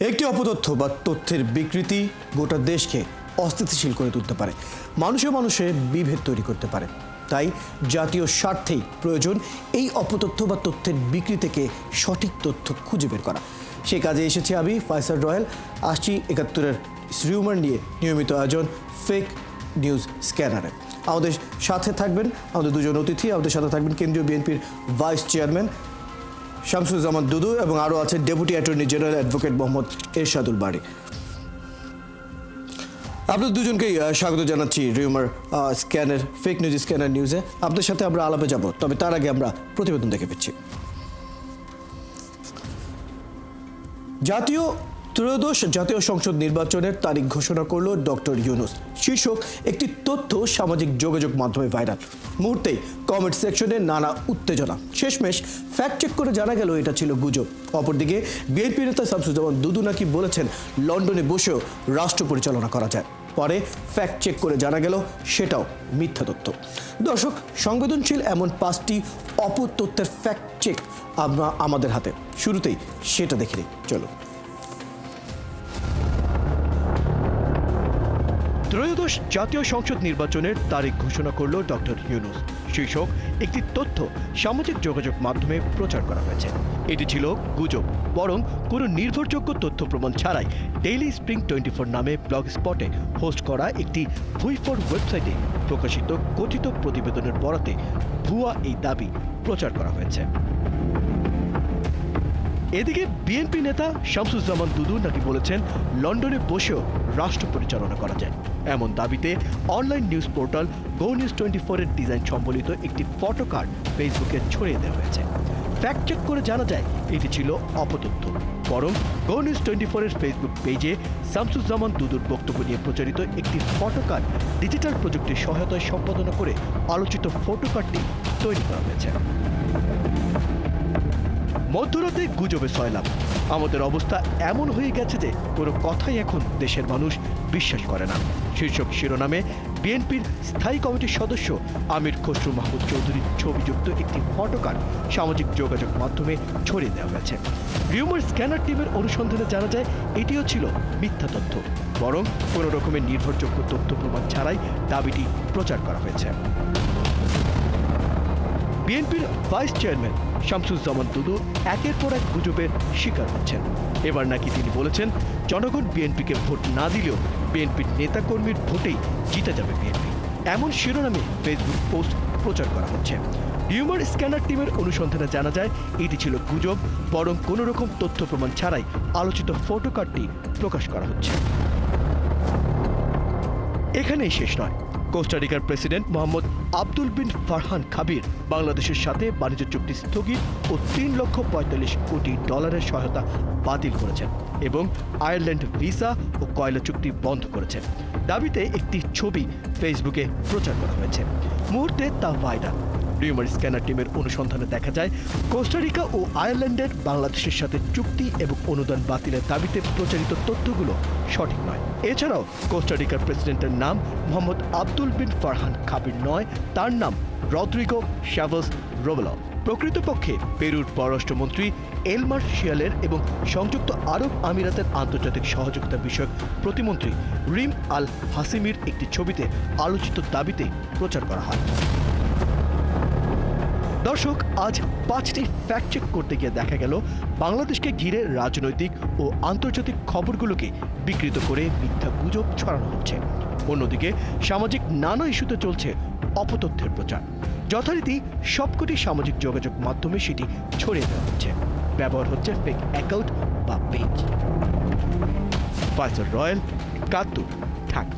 একটি অপতথ্য বা তথ্যের বিকৃতি গোটা দেশকে অস্থিতিশীল করে তুলতে পারে, মানুষে মানুষে বিভেদ তৈরি করতে পারে। তাই জাতীয় স্বার্থেই প্রয়োজন এই অপতথ্য বা তথ্যের বিকৃতি থেকে সঠিক তথ্য খুঁজে বের করা। সে কাজে এসেছি আমি ফয়সাল রয়েল। আসছি ৭১-এর রিউমার নিয়ে নিয়মিত আয়োজন ফেক নিউজ স্ক্যানারে। আমাদের সাথে থাকবেন আমাদের দুজন অতিথি। আমাদের সাথে থাকবেন কেন্দ্রীয় বিএনপির ভাইস চেয়ারম্যান শামসুজ্জামান দুদু এবং আরও আছেন deputy attorney general advocate Mohammad Ershadul Bari. আপনাদের দুজনকেই স্বাগত জানাচ্ছি rumor scanner fake news scanner নিউজে। আপনাদের সাথে আমরা আলাপে যাব, তবে তার আগে আমরা প্রতিবেদন দেখে পেয়েছি। ত্রয়োদশ জাতীয় সংসদ নির্বাচনের তারিখ ঘোষণা করল ডক্টর ইউনূস। শীর্ষক একটি তথ্য সামাজিক যোগাযোগ মাধ্যমে ভাইরাল। মুহূর্তেই কমেন্ট সেকশনে নানা উত্তেজনা। শেষমেশ ফ্যাক্ট চেক করে জানা গেল এটা ছিল গুজব। অপরদিকে বিএনপি নেতা শামসুজ্জামান দুদু নাকি বলেছেন লন্ডনে বসেও রাষ্ট্র পরিচালনা করা যায়। পরে ফ্যাক্ট চেক করে জানা গেল সেটাও মিথ্যা তথ্য। দর্শক, সংবেদনশীল এমন 5টি অপতথ্যের ফ্যাক্ট চেক আমাদের হাতে। শুরুতেই সেটা দেখে নিই, চলো। ত্রয়োদশ জাতীয় সংসদ নির্বাচনের তারিখ ঘোষণা করল ডক্টর ইউনূস। শীর্ষক একটি তথ্য সামাজিক যোগাযোগ মাধ্যমে প্রচার করা হয়েছে। এটি ছিল গুজব। বরং কোনো নির্ভরযোগ্য তথ্য প্রমাণ ছাড়াই ডেইলি স্প্রিং 24 নামে ব্লগ স্পটে হোস্ট করা একটি ভুইফোর ওয়েবসাইটে প্রকাশিত কথিত প্রতিবেদনের বরাতে ভুয়া এই দাবি প্রচার করা হয়েছে। এদিকে বিএনপি নেতা শামসুজ্জামান দুদু নাকি বলেছেন লন্ডনে বসেও রাষ্ট্র পরিচালনা করা যায়। এমন দাবিতে অনলাইন নিউজ পোর্টাল গো নিউজ 24-এর ডিজাইন সম্বলিত একটি ফটো কার্ড ফেসবুকে ছড়িয়ে দেওয়া হয়েছে। ফ্যাক্ট চেক করে জানা যায় এটি ছিল অপতথ্য। বরং গো নিউজ 24-এর ফেসবুক পেজে শামসুজ্জামান দুদুর বক্তব্য নিয়ে প্রচারিত একটি ফটো কার্ড ডিজিটাল প্রযুক্তির সহায়তায় সম্পাদনা করে আলোচিত ফটো কার্ডটি তৈরি করা হয়েছে। মধ্যরাতে গুজবে সয়লাভ। আমাদের অবস্থা এমন হয়ে গেছে যে কোনো কথাই এখন দেশের মানুষ বিশ্বাস করে না। শীর্ষক শিরোনামে বিএনপির স্থায়ী কমিটির সদস্য আমির খসরু মাহমুদ চৌধুরীর ছবিযুক্ত একটি ফটো কার্ড সামাজিক যোগাযোগ মাধ্যমে ছড়িয়ে দেওয়া হয়েছে। রিউমার স্ক্যানার টিমের অনুসন্ধানে জানা যায় এটিও ছিল মিথ্যা তথ্য। বরং কোনো রকমের নির্ভরযোগ্য তথ্য প্রমাণ ছাড়াই দাবিটি প্রচার করা হয়েছে। বিএনপির ভাইস চেয়ারম্যান শামসুজ্জামান দুদু একের পর এক গুজবের শিকার হচ্ছেন। এবার নাকি তিনি বলেছেন জনগণ বিএনপিকে ভোট না দিলেও বিএনপির নেতাকর্মীর ভোটেই জিতে যাবে বিএনপি। এমন শিরোনামে ফেসবুক পোস্ট প্রচার করা হচ্ছে। রিউমার স্ক্যানার টিমের অনুসন্ধানে জানা যায় এটি ছিল গুজব। বরং কোনো রকম তথ্য প্রমাণ ছাড়াই আলোচিত ফটো কার্ডটি প্রকাশ করা হচ্ছে। এখানেই শেষ নয়। কোস্টারিকার প্রেসিডেন্ট মোহাম্মদ আব্দুল বিন ফারহান খাবির বাংলাদেশের সাথে বাণিজ্য চুক্তি স্থগিত ও $3.45 কোটি সহায়তা বাতিল করেছেন এবং আয়ারল্যান্ড ভিসা ও কয়লা চুক্তি বন্ধ করেছেন। দাবিতে একটি ছবি ফেসবুকে প্রচার করা হয়েছে। মুহূর্তে তা ভাইরাল। রিউমার স্ক্যানার টিমের অনুসন্ধানে দেখা যায় কোস্টারিকা ও আয়ারল্যান্ডের বাংলাদেশের সাথে চুক্তি এবং অনুদান বাতিলের দাবিতে প্রচারিত তথ্যগুলো সঠিক নয়। এছাড়াও কোস্টারিকার প্রেসিডেন্টের নাম মোহাম্মদ আব্দুল বিন ফারহান খাবির নয়, তার নাম রদ্রিগো শ্যাভস রোবেলো। প্রকৃতপক্ষে পেরুর পররাষ্ট্রমন্ত্রী এলমার শিয়ালের এবং সংযুক্ত আরব আমিরাতের আন্তর্জাতিক সহযোগিতা বিষয়ক প্রতিমন্ত্রী রিম আল হাসিমির একটি ছবিতে আলোচিত দাবিতে প্রচার করা হয়। দর্শক, আজ 5টি ফ্যাক্ট চেক করতে গিয়ে দেখা গেল বাংলাদেশকে ঘিরে রাজনৈতিক ও আন্তর্জাতিক খবরগুলোকে বিকৃত করে মিথ্যা গুজব ছড়ানো হচ্ছে। অন্যদিকে সামাজিক নানা ইস্যুতে চলছে অপতথ্যের প্রচার। যথারীতি সবকটি সামাজিক যোগাযোগ মাধ্যমে সেটি ছড়িয়ে দেওয়া হচ্ছে। ব্যবহার হচ্ছে ফেক অ্যাকাউন্ট বা পেজ। ফয়সাল রয়েল, ৭১, ঢাকা।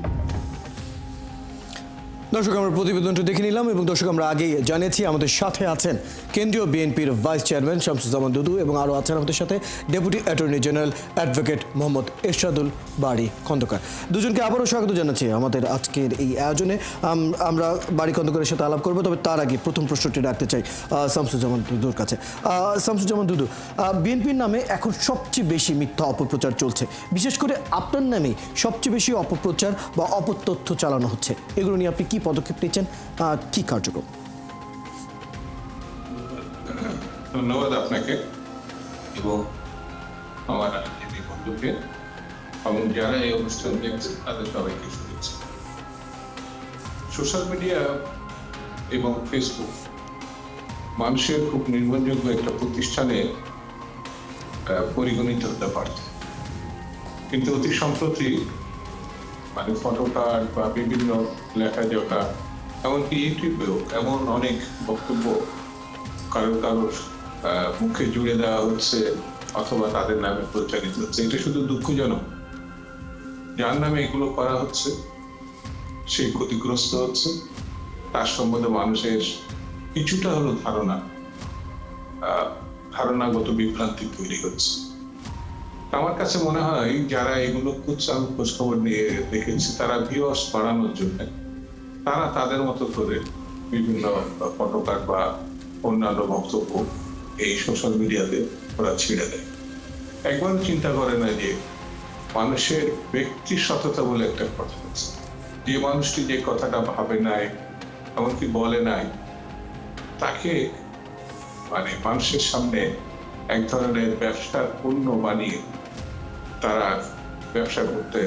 দর্শক, আমরা প্রতিবেদনটি দেখে নিলাম এবং দর্শক আমরা আগেই জানিয়েছি আমাদের সাথে আছেন কেন্দ্রীয় বিএনপির ভাইস চেয়ারম্যান শামসুজ্জামান দুদু এবং আরও আছেন আমাদের সাথে deputy attorney general advocate Mohammad Ershadul Bari Khandaker. দুজনকে আবারও স্বাগত জানাচ্ছি আমাদের আজকের এই আয়োজনে। আমরা বারী খন্দকারের সাথে আলাপ করবো, তবে তার আগে প্রথম প্রশ্নটি রাখতে চাই শামসুজ্জামান দুদুর কাছে। শামসুজ্জামান দুদু, বিএনপির নামে এখন সবচেয়ে বেশি মিথ্যা অপপ্রচার চলছে, বিশেষ করে আপনার নামে সবচেয়ে বেশি অপপ্রচার বা অপতথ্য চালানো হচ্ছে। এগুলো নিয়ে আপনি কি পদক্ষেপ নিচ্ছেন, কি কার্যক্রম? ধন্যবাদ আপনাকে। এবং আমার আইনজীবী বন্ধুকে এবং যারা এই অনুষ্ঠান দেখছে তাদের সবাইকে শুনেছি। সোশ্যাল মিডিয়া এবং ফেসবুক মানুষের খুব নির্ভরযোগ্য একটা প্রতিষ্ঠানে পরিগণিত হতে পারত, কিন্তু অতি সম্প্রতি মানে ফটোকার্ড বা বিভিন্ন লেখাজোখা এমনকি ইউটিউবেও এমন অনেক বক্তব্য কারোর মুখে জুড়ে দেওয়া হচ্ছে অথবা তাদের নামে প্রচারিত হচ্ছে। এটা শুধু দুঃখজনক, যার নামে এগুলো করা হচ্ছে সে ক্ষতিগ্রস্ত হচ্ছে, তার সম্বন্ধে মানুষের কিছুটা হলো ধারণাগত বিভ্রান্তি তৈরি হচ্ছে। আমার কাছে মনে হয় যারা এগুলো খোঁজ খবর নিয়ে দেখেছে তারা ভিউয়ার্স বাড়ানোর জন্য তারা তাদের মতো করে বিভিন্ন ফটোকার্ড বা অন্যান্য বক্তব্য এই সোশ্যাল মিডিয়াতে ওরা ছেড়ে দেয়। একবার চিন্তা করে না যে মানুষের ব্যক্তি সততা বলে একটা কথা আছে, যে মানুষটি যে কথাটা ভাবে নাই এমনকি বলে নাই তাকে মানে মানুষের সামনে এক ধরনের ব্যবসার পণ্য বানিয়ে তারা ব্যবসা করতে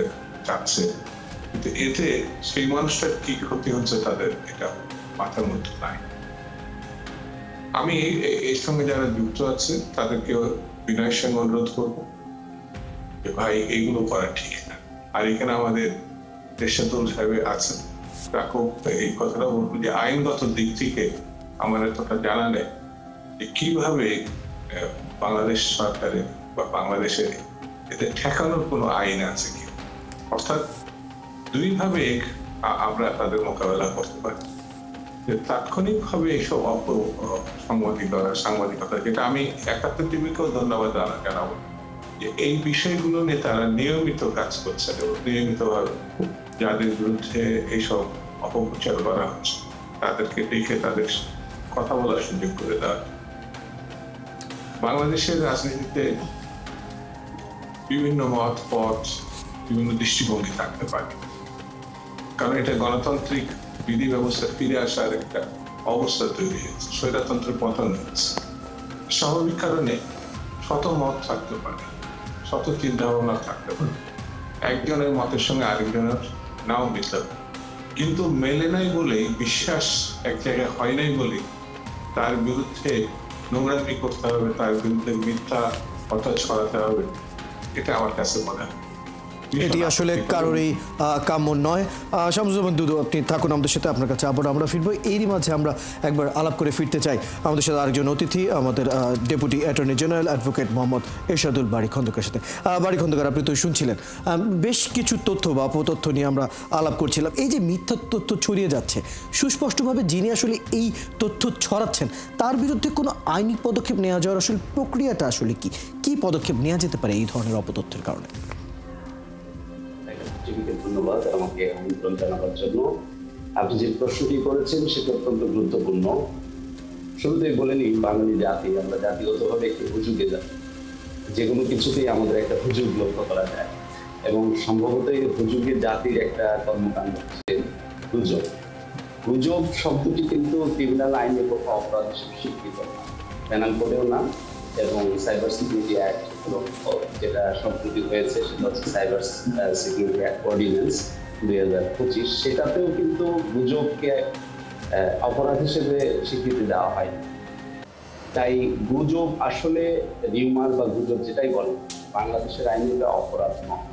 চাচ্ছে, কিন্তু এতে সেই মানুষটার কি ক্ষতি হচ্ছে তাদের এটা মাথার মধ্যে নাই। আমি এর সঙ্গে যারা যুক্ত আছে তাদেরকে বিনয়ের সঙ্গে অনুরোধ করবো যে ভাই এইগুলো করা ঠিক না। আর এখানে আমাদের দেশাতুল সাহেব আছেন, তাকে এই কথাটা বলবো যে আইনগত দিক থেকে আমার এতটা জানা নেই যে কিভাবে বাংলাদেশ সরকারের বা বাংলাদেশের এতে ঠেকানোর কোনো আইন আছে কি, অর্থাৎ দুইভাবে আমরা তাদের মোকাবেলা করতে পারি। তাৎক্ষণিকভাবে এইসব সাংবাদিকতা, যেটা আমি ৭১ টিভিকেও ধন্যবাদ জানাবো যে এই বিষয়গুলো নিয়ে তারা নিয়মিত কাজ করছে এবং নিয়মিতভাবে যাদের বিরুদ্ধে এইসব অপপ্রচার করা হচ্ছে তাদেরকে দেখে তাদের কথা বলার সুযোগ করে দেওয়া। বাংলাদেশের রাজনীতিতে বিভিন্ন মত পথ বিভিন্ন দৃষ্টিভঙ্গি থাকতে পারে, কারণ এটা গণতান্ত্রিক বিধি ব্যবস্থা ফিরে আসার একটা অবস্থা তৈরি হয়েছে, স্বৈরতন্ত্রের পতন হয়েছে। স্বাভাবিক কারণে শত মত থাকতে পারে, শত চিন্তা ভাবনা থাকতে পারে, একজনের মতের সঙ্গে আরেকজনের নাও মিলতে পারে, কিন্তু মেলে নাই বলেই, বিশ্বাস এক জায়গায় হয় নাই বলেই তার বিরুদ্ধে নোংরামি করতে হবে, তার বিরুদ্ধে মিথ্যা কথা ছড়াতে হবে, এটা আমার কাছে মনে হয় এটি আসলে কারোরই কাম্য নয়। শামসুজ্জামান দুদু, আপনি থাকুন আমাদের সাথে, আপনার কাছে আবার আমরা ফিরবো। এরই মাঝে আমরা একবার আলাপ করে ফিরতে চাই আমাদের সাথে আরেকজন অতিথি, আমাদের deputy attorney general advocate Mohammad Ershadul Bari খন্দকারের সাথে। বারী খন্দকার, আপনি তো শুনছিলেন বেশ কিছু তথ্য বা অপতথ্য নিয়ে আমরা আলাপ করছিলাম। এই যে মিথ্যা তথ্য ছড়িয়ে যাচ্ছে, সুস্পষ্টভাবে যিনি আসলে এই তথ্য ছড়াচ্ছেন তার বিরুদ্ধে কোনো আইনি পদক্ষেপ নেওয়া যাওয়ার আসলে প্রক্রিয়াটা আসলে কি পদক্ষেপ নেওয়া যেতে পারে এই ধরনের অপতথ্যের কারণে? ধন্যবাদ আমাকে আমন্ত্রণ জানাবার জন্য। আপনি যে প্রশ্নটি করেছেন সেটা অত্যন্ত গুরুত্বপূর্ণ। শুরুতেই বলে নিই, বাঙালি জাতি, আমরা জাতিগতভাবে একটু হুজুগে যাই, যে কোনো কিছুতেই আমাদের একটা হুজুগ লক্ষ্য করা যায়, এবং সম্ভবত এই হুজুগের জাতির একটা কর্মকাণ্ড হচ্ছে গুজব। গুজব শব্দটি কিন্তু ক্রিমিনাল আইনে কোথাও অপরাধ হিসেবে স্বীকৃত না, পেনাল কোডেও না, এবং সাইবার সিকিউরিটি অ্যাক্ট যেটা সম্প্রতি হয়েছে সেটা হচ্ছে সাইবার সিকিউরিটি অ্যাক্ট অর্ডিন্যান্স 2025, সেটাতেও কিন্তু গুজবকে অপরাধ হিসেবে স্বীকৃতি দেওয়া হয়নি। তাই গুজব আসলে রিউমার বা গুজব যেটাই বলে বাংলাদেশের আইনে অপরাধ নয়,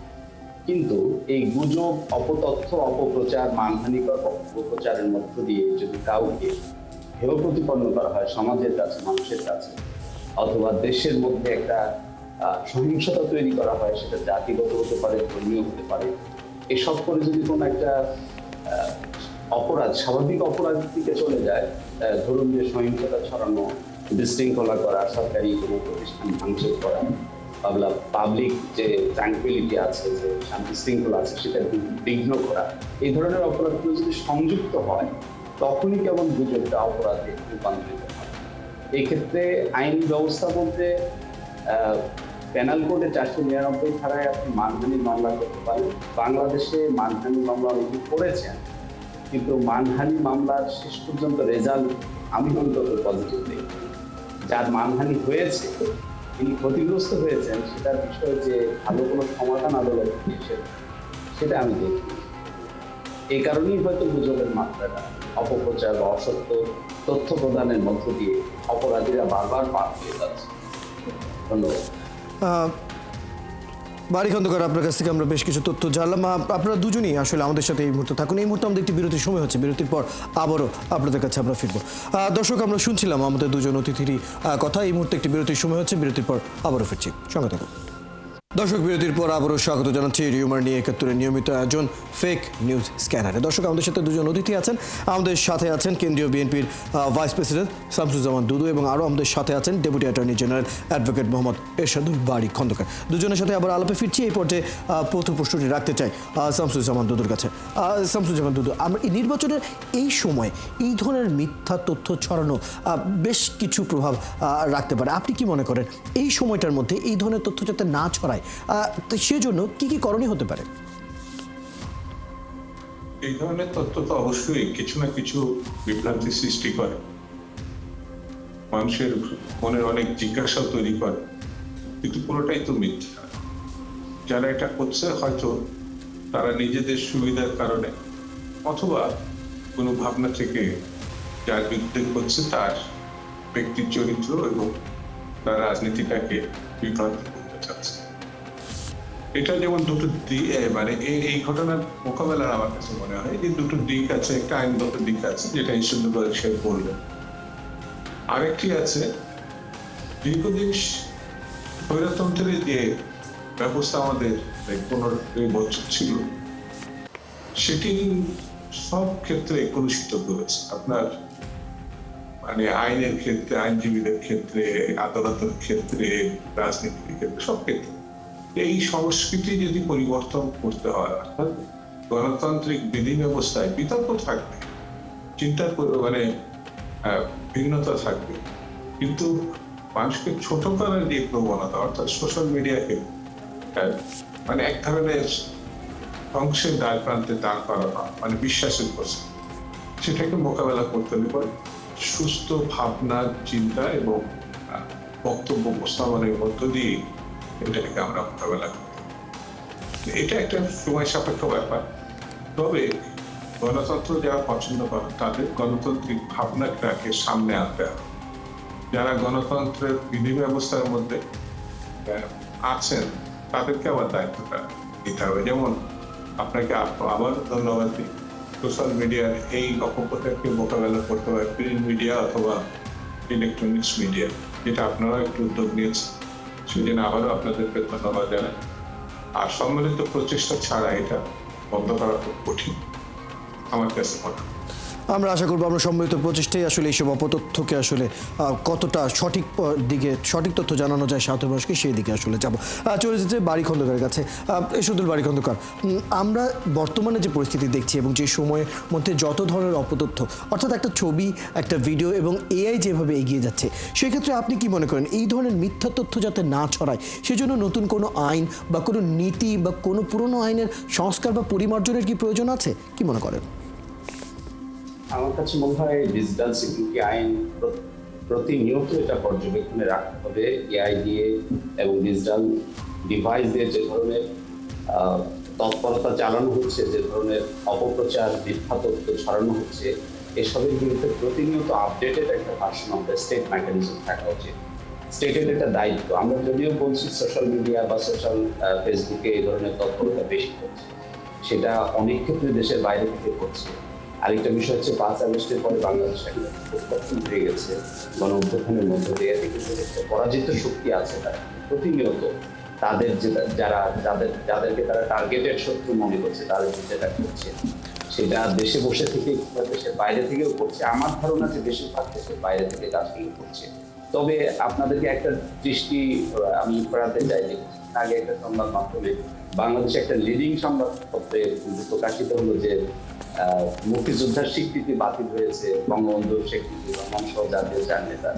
কিন্তু এই গুজব, অপতথ্য, অপপ্রচার, মানহানিকর অপপ্রচারের মধ্য দিয়ে যদি কাউকে হেয় প্রতিপন্ন করা হয় সমাজের কাছে, মানুষের কাছে, অথবা দেশের মধ্যে একটা সহিংসতা তৈরি করা হয়, সেটা জাতিগত হতে পারে, ধর্মীয় হতে পারে, এসব করে যদি কোনো একটা অপরাধ, স্বাভাবিক অপরাধের দিকে চলে যায়, ধরুন যে সহিংসতা ছড়ানো, বিশৃঙ্খলা করা, সরকারি কোনো প্রতিষ্ঠান ভাঙচুর করা, পাবলিক যে ট্রাঙ্কুইলিটি আছে, যে শান্তি শৃঙ্খলা আছে সেটা বিঘ্ন করা, এই ধরনের অপরাধগুলো যদি সংযুক্ত হয় তখনই কেবল গুজবটা অপরাধে রূপান্তরিত হয়। এই ক্ষেত্রে আইনি ব্যবস্থা বলতে পেনাল কোডে 499 ধারায় আপনি মানহানির মামলা করতে পারেন। বাংলাদেশে মানহানি মামলা অনেকে করেছেন, কিন্তু মানহানি মামলার শেষ পর্যন্ত রেজাল্ট আমি অন্তত পজিটিভ দেখি। যার মানহানি হয়েছে তিনি ক্ষতিগ্রস্ত হয়েছেন সেটার বিষয়ে যে ভালো কোনো সমাধান আদালত দিয়েছে সেটা আমি দেখি। এই কারণেই হয়তো গুজবের মাত্রাটা, অপপ্রচার বা অসত্য তথ্য প্রদানের মধ্য দিয়ে অপরাধীরা বারবার পার হয়ে যাচ্ছে। ধন্যবাদ। বারী খন্দকার, আপনার কাছ থেকে আমরা বেশ কিছু তথ্য জানলাম। আপনারা দুজনেই আসলে আমাদের সাথে এই মুহূর্তে থাকুন। এই মুহূর্তে আমাদের একটি বিরতির সময় হচ্ছে, বিরতির পর আবারও আপনাদের কাছে আমরা ফিরবো। দর্শক, আমরা শুনছিলাম আমাদের দুজন অতিথিরই কথা। এই মুহূর্তে একটি বিরতির সময় হচ্ছে, বিরতির পর আবারও ফিরছি, সঙ্গে থাকুন। দর্শক, বিরতির পর আবারও স্বাগত জানাচ্ছি রিউমার নিয়ে ৭১-এর নিয়মিত আয়োজন ফেক নিউজ স্ক্যানারে। দর্শক, আমাদের সাথে দুজন অতিথি আছেন। আমাদের সাথে আছেন কেন্দ্রীয় বিএনপির ভাইস প্রেসিডেন্ট শামসুজ্জামান দুদু এবং আরও আমাদের সাথে আছেন deputy attorney general advocate Mohammad Ershadul Bari Khandaker. দুজনের সাথে আবার আলাপে ফিরছি। এই পর্যায়ে প্রথম প্রশ্নটি রাখতে চাই শামসুজ্জামান দুদুর কাছে। শামসুজ্জামান দুদু, আমরা এই নির্বাচনের এই সময় এই ধরনের মিথ্যা তথ্য ছড়ানো বেশ কিছু প্রভাব রাখতে পারে। আপনি কি মনে করেন এই সময়টার মধ্যে এই ধরনের তথ্য যাতে না ছড়ায়, তো সেজন্য কি কি করণীয় হতে পারে? এই ধরনের তথ্য তো অবশ্যই কিছু না কিছু বিভ্রান্তি সৃষ্টি করে, মানুষের মনে অনেক জিজ্ঞাসা তৈরি করে, কিন্তু পুরোটাই তো মিথ্যা। যারা এটা করছে হয়তো তারা নিজেদের সুবিধার কারণে অথবা কোনো ভাবনা থেকে যার বিরুদ্ধে করছে তার ব্যক্তির চরিত্র এবং তার রাজনীতিটাকে বিভ্রান্ত করতে চাচ্ছে। এটা যেমন দুটো দিক, মানে এই ঘটনার মোকাবেলার আমার কাছে মনে হয় যে দুটো দিক আছে। একটা আইনগত দিক আছে, যেটা ঈশ্বর সে বললেন। আরেকটি আছে দীর্ঘদিন স্বৈরতন্ত্রের যে ব্যবস্থা আমাদের 15 বছর ছিল, সেটি সব ক্ষেত্রে কলুষিত করেছে। আপনার মানে আইনের ক্ষেত্রে, আইনজীবীদের ক্ষেত্রে, আদালতের ক্ষেত্রে, রাজনীতির ক্ষেত্রে, সব ক্ষেত্রে। এই সংস্কৃতি যদি পরিবর্তন করতে হয়, অর্থাৎ গণতান্ত্রিক বিধি ব্যবস্থায় বিতর্ক থাকবে, চিন্তার মানে ভিন্নতা থাকবে, কিন্তু মানুষকে ছোট করার যে প্রবণতা, অর্থাৎ সোশ্যাল মিডিয়াকে মানে এক ধরনের ধ্বংসের দ্বার প্রান্তে দাঁড় করানো, মানে বিশ্বাসের প্রশ্ন, সেটাকে মোকাবেলা করতে হবে সুস্থ ভাবনা, চিন্তা এবং বক্তব্য উপস্থাপনের মধ্য দিয়ে এটাকে আমরা মোকাবেলা করি। এটা একটা সময় সাপেক্ষ ব্যাপার। তবে গণতন্ত্র যারা পছন্দ করে তাদের গণতান্ত্রিক ভাবনাটাকে সামনে আনতে হবে। যারা গণতন্ত্রের বিধি ব্যবস্থার মধ্যে আছেন তাদেরকে আবার দায়িত্বটা দিতে হবে। যেমন আপনাকে আবার ধন্যবাদ দিই, সোশ্যাল মিডিয়ার এই অপপ্রচারকে মোকাবেলা করতে হবে প্রিন্ট মিডিয়া অথবা ইলেকট্রনিক্স মিডিয়া, যেটা আপনারা একটু উদ্যোগ নিয়েছেন, সেজন্য আবারও আপনাদেরকে ধন্যবাদ জানাই। আর সম্মিলিত প্রচেষ্টা ছাড়া এটা বন্ধ করা খুব কঠিন আমার কাছে মনে হয়। আমরা আশা করবো আমরা সম্মিলিত প্রচেষ্টায় আসলে এইসব অপতথ্যকে আসলে কতটা সঠিক দিকে, সঠিক তথ্য জানানো যায় সাধারণ মানুষকে, সেই দিকে আসলে যাব। চলে যেতে বারী খন্দকারের কাছে। এরশাদুল বারী খন্দকার, আমরা বর্তমানে যে পরিস্থিতি দেখছি এবং যে সময়ের মধ্যে যত ধরনের অপতথ্য, অর্থাৎ একটা ছবি, একটা ভিডিও এবং এআই যেভাবে এগিয়ে যাচ্ছে, সেক্ষেত্রে আপনি কি মনে করেন এই ধরনের মিথ্যা তথ্য যাতে না ছড়ায় সেজন্য নতুন কোনো আইন বা কোনো নীতি বা কোনো পুরনো আইনের সংস্কার বা পরিমার্জনের কি প্রয়োজন আছে, কি মনে করেন? আমার কাছে মনে হয় ডিজিটাল সিকিউরিটি আইন প্রতিনিয়ত এটা পর্যবেক্ষণে রাখতে হবে। এআই দিয়ে এবং ডিজিটাল ডিভাইস দিয়ে যে ধরনের তৎপরতা চালানো হচ্ছে, যে ধরনের অপপ্রচার, মিথ্যা তথ্য ছড়ানো হচ্ছে, এসবের বিরুদ্ধে প্রতিনিয়ত আপডেটেড একটা version of the state mechanism থাকা উচিত। স্টেটের একটা দায়িত্ব। আমরা যদিও বলছি সোশ্যাল মিডিয়া বা সোশ্যাল ফেসবুকে এই ধরনের তৎপরতা বেশি করছে, সেটা অনেক ক্ষেত্রে দেশের বাইরে থেকে করছে। আরেকটা বিষয় হচ্ছে 5 আগস্টের পরে বাংলাদেশ একটা পরিবর্তন হয়ে গেছে। গণ অভ্যুত্থানের মধ্য দিয়ে কিন্তু পরাজিত শক্তি আছে, তারা প্রতিনিয়ত তাদের যাদেরকে তারা টার্গেটেড শত্রু মনে করছে তাদের যেটা করছে, সেটা দেশে বসে থেকে কিংবা দেশের বাইরে থেকেও করছে। আমার ধারণা যে বেশিরভাগ দেশের বাইরে থেকে কাজগুলো করছে। তবে আপনাদেরকে একটা দৃষ্টি আমি করাতে চাই যে আগে একটা সংবাদ মাধ্যমে বাংলাদেশে একটা লিডিং সংবাদপত্রে প্রকাশিত হলো যে মুক্তিযোদ্ধার স্বীকৃতি বাতিল হয়েছে, বঙ্গবন্ধু শেখ মুজিবুর রহমান সহ জাতীয় চার নেতা।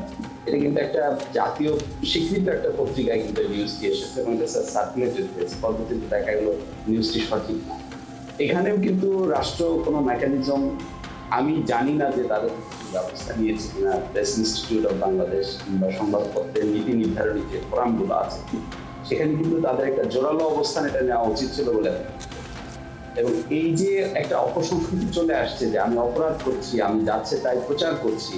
এটা কিন্তু একটা জাতীয় স্বীকৃত একটা পত্রিকায় কিন্তু নিউজটি এসেছে এবং এটা সার্কুলেটেড হয়েছে। পরবর্তীতে দেখা গেল নিউজটি সঠিক না। এখানেও কিন্তু রাষ্ট্র কোনো মেকানিজম, আমি জানি না যে তাদের ব্যবস্থা নিয়েছে কিনা প্রেস ইনস্টিটিউট অফ বাংলাদেশ কিংবা সংবাদপত্রের নীতি নির্ধারণী যে ফোরামগুলো আছে সেখানে কিন্তু তাদের একটা জোরালো অবস্থান এটা নেওয়া উচিত ছিল বলে আমি মনে করি। এবং এই যে একটা অপসংস্কৃতি চলে আসছে যে আমি অপরাধ করছি, আমি যাচ্ছে তাই প্রচার করছি,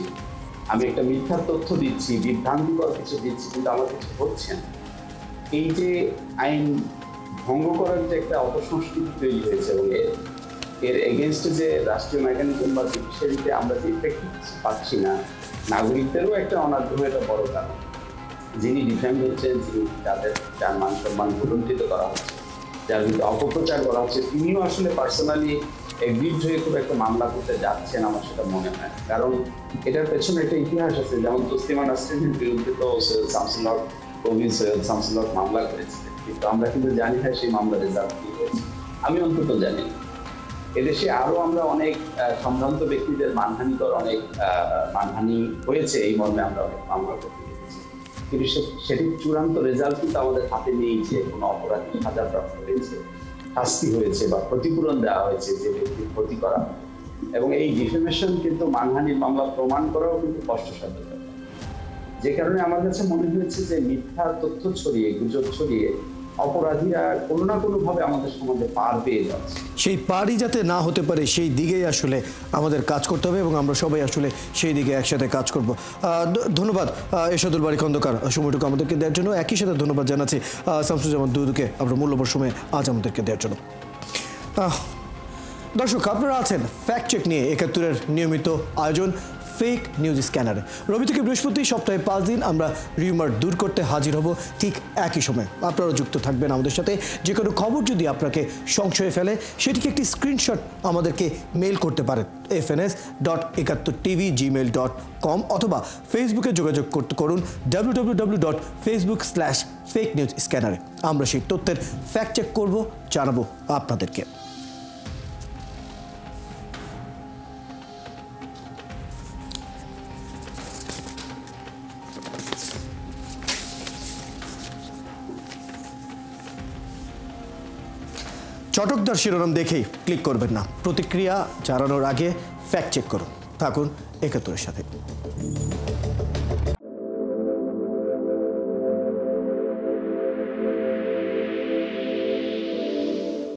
আমি একটা মিথ্যা তথ্য দিচ্ছি, বিভ্রান্তিকর কিছু দিচ্ছি, কিন্তু আমার কিছু হচ্ছে না, এই যে আইন ভঙ্গ করার যে একটা অপসংস্কৃতি তৈরি হয়েছে এবং এর এগেনস্টে যে রাষ্ট্রীয় মেকানিজম বা জুডিশিয়ারিতে আমরা যে ইফেক্ট পাচ্ছি না, নাগরিকদেরও একটা অনাগ্রহ, এটা বড় কারণ। যিনি ডিফেন্ড হচ্ছেন, যিনি যার মান সম্মান ভুলুণ্ঠিত করা হচ্ছে, যার বিরুদ্ধে অপপ্রচার করা হচ্ছে, তিনিও আসলে পার্সোনালি এগ্রিড হয়ে খুব একটা মামলা করতে যাচ্ছেন আমার সেটা মনে হয়। কারণ এটার পেছনে একটা ইতিহাস আছে, যেমন তসলিমা নাসরিনের বিরুদ্ধে তো সৈয়দ শামসুল হক কবি সৈয়দ শামসুল হক মামলা করেছিলেন, কিন্তু আমরা কিন্তু জানি না সেই মামলার রেজাল্ট কি হয়েছে। আমি অন্তত জানি না। এদেশে আরো আমরা অনেক সম্ভ্রান্ত ব্যক্তিদের মানহানিকর অনেক মানহানি হয়েছে, এই মর্মে আমরা অনেক মামলা করতে দেখেছি, কিন্তু সেটির চূড়ান্ত রেজাল্ট কিন্তু আমাদের হাতে নেই যে কোনো অপরাধী সাজাপ্রাপ্ত হয়েছে, শাস্তি হয়েছে বা ক্ষতিপূরণ দেওয়া হয়েছে যে ব্যক্তির ক্ষতি করা হয়। এবং এই ডিফেমেশন কিন্তু মানহানির মামলা প্রমাণ করাও কিন্তু কষ্টসাধ্য ব্যাপার। যে কারণে আমার কাছে মনে হয়েছে যে মিথ্যা তথ্য ছড়িয়ে, গুজব ছড়িয়ে অপরাধীরা কোনো না কোনো ভাবে আমাদের সমাজে পার পেয়ে যাচ্ছে। সেই পারই যাতে না হতে পারে সেই দিকেই আসলে আমাদের কাজ করতে হবে এবং আমরা সবাই আসলে সেই দিকে একসাথে কাজ করব। ধন্যবাদ এরশাদুল বারী খন্দকার সময়টুকু আমাদেরকে দেওয়ার জন্য। একই সাথে ধন্যবাদ জানাচ্ছি শামসুজ্জামান দুদুকে আমরা মূল্যবান সময় আজ আমাদেরকে দেওয়ার জন্য। দর্শক, আপনারা আছেন ফ্যাক্ট চেক নিয়ে ৭১-এর নিয়মিত আয়োজন ফেক নিউজ স্ক্যানারে। রবি থেকে বৃহস্পতি সপ্তাহে 5 দিন আমরা রিউমার দূর করতে হাজির হব ঠিক একই সময়। আপনারা যুক্ত থাকবেন আমাদের সাথে। যে কোনো খবর যদি আপনাকে সংশয়ে ফেলে সেটিকে একটি স্ক্রিনশট আমাদেরকে মেল করতে পারেন fns.71tv@gmail.com অথবা ফেসবুকে যোগাযোগ করুন www.facebook/fake-news-scanner। আমরা সেই তথ্যের ফ্যাক্ট চেক করব, জানাবো আপনাদেরকে। চটকদার শিরোনাম দেখেই ক্লিক করবেন না, প্রতিক্রিয়া জানানোর আগে ফ্যাক্ট চেক করুন। থাকুন ৭১-এর সাথে।